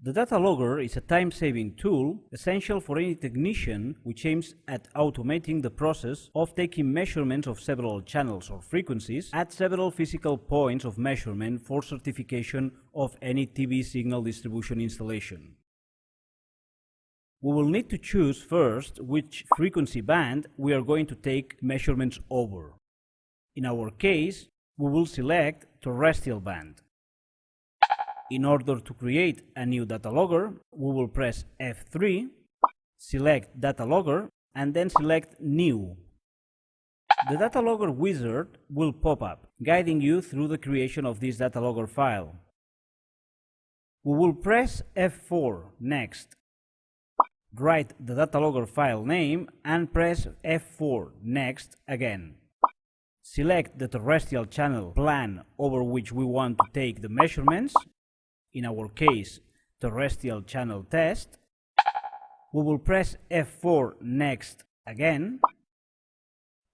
The Datalogger is a time-saving tool essential for any technician which aims at automating the process of taking measurements of several channels or frequencies at several physical points of measurement for certification of any TV signal distribution installation. We will need to choose first which frequency band we are going to take measurements over. In our case, we will select terrestrial band. In order to create a new Datalogger, we will press F3, select Datalogger, and then select New. The Datalogger wizard will pop up, guiding you through the creation of this Datalogger file. We will press F4 next. Write the Datalogger file name and press F4 next again. Select the terrestrial channel plan over which we want to take the measurements. In our case, terrestrial channel test. We will press F4 next again.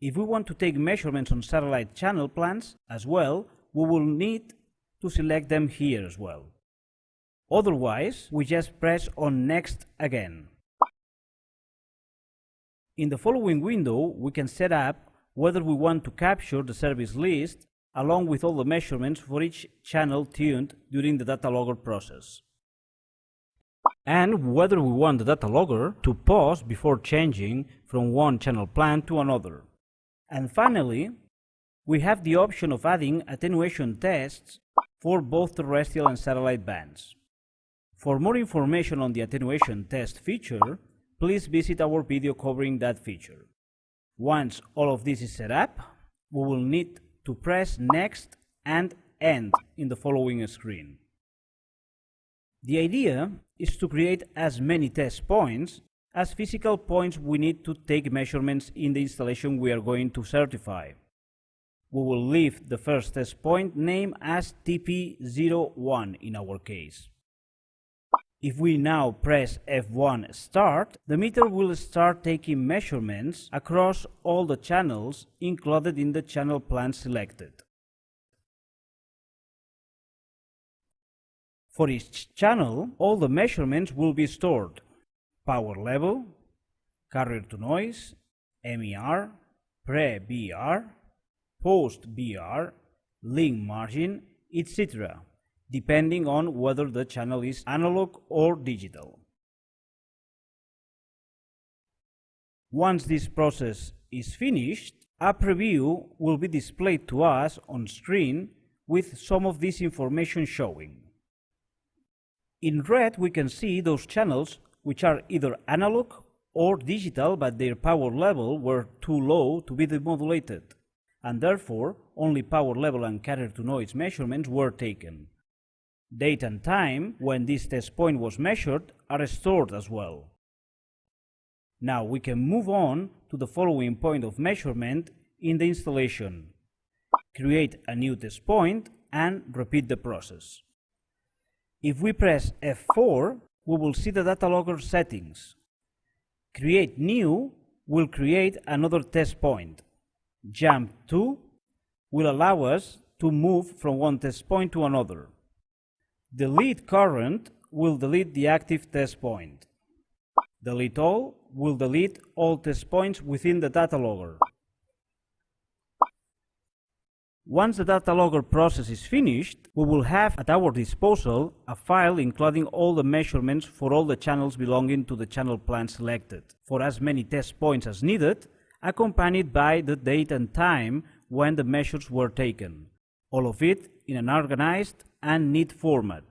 If we want to take measurements on satellite channel plans as well, we will need to select them here as well. Otherwise, we just press on next again. In the following window, we can set up whether we want to capture the service list along with all the measurements for each channel tuned during the Datalogger process, and whether we want the Datalogger to pause before changing from one channel plan to another. And finally, we have the option of adding attenuation tests for both terrestrial and satellite bands. For more information on the attenuation test feature, please visit our video covering that feature. Once all of this is set up, we will need to press Next and End in the following screen. The idea is to create as many test points as physical points we need to take measurements in the installation we are going to certify. We will leave the first test point name as TP01 in our case. If we now press F1 Start, the meter will start taking measurements across all the channels included in the channel plan selected. For each channel, all the measurements will be stored: power level, carrier to noise, MER, pre-BR, post-BR, link margin, etc., depending on whether the channel is analog or digital. Once this process is finished, a preview will be displayed to us on screen with some of this information showing. In red, we can see those channels which are either analog or digital, but their power level were too low to be demodulated, and therefore only power level and carrier to noise measurements were taken. Date and time when this test point was measured are stored as well. Now we can move on to the following point of measurement in the installation. Create a new test point and repeat the process. If we press F4, we will see the Datalogger settings. Create New will create another test point. Jump to will allow us to move from one test point to another. Delete Current will delete the active test point. Delete All will delete all test points within the Datalogger. Once the Datalogger process is finished, we will have at our disposal a file including all the measurements for all the channels belonging to the channel plan selected, for as many test points as needed, accompanied by the date and time when the measures were taken, all of it in an organized and neat format.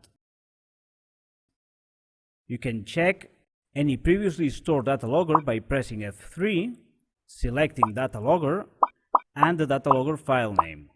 You can check any previously stored Datalogger by pressing F3, selecting Datalogger, and the Datalogger file name.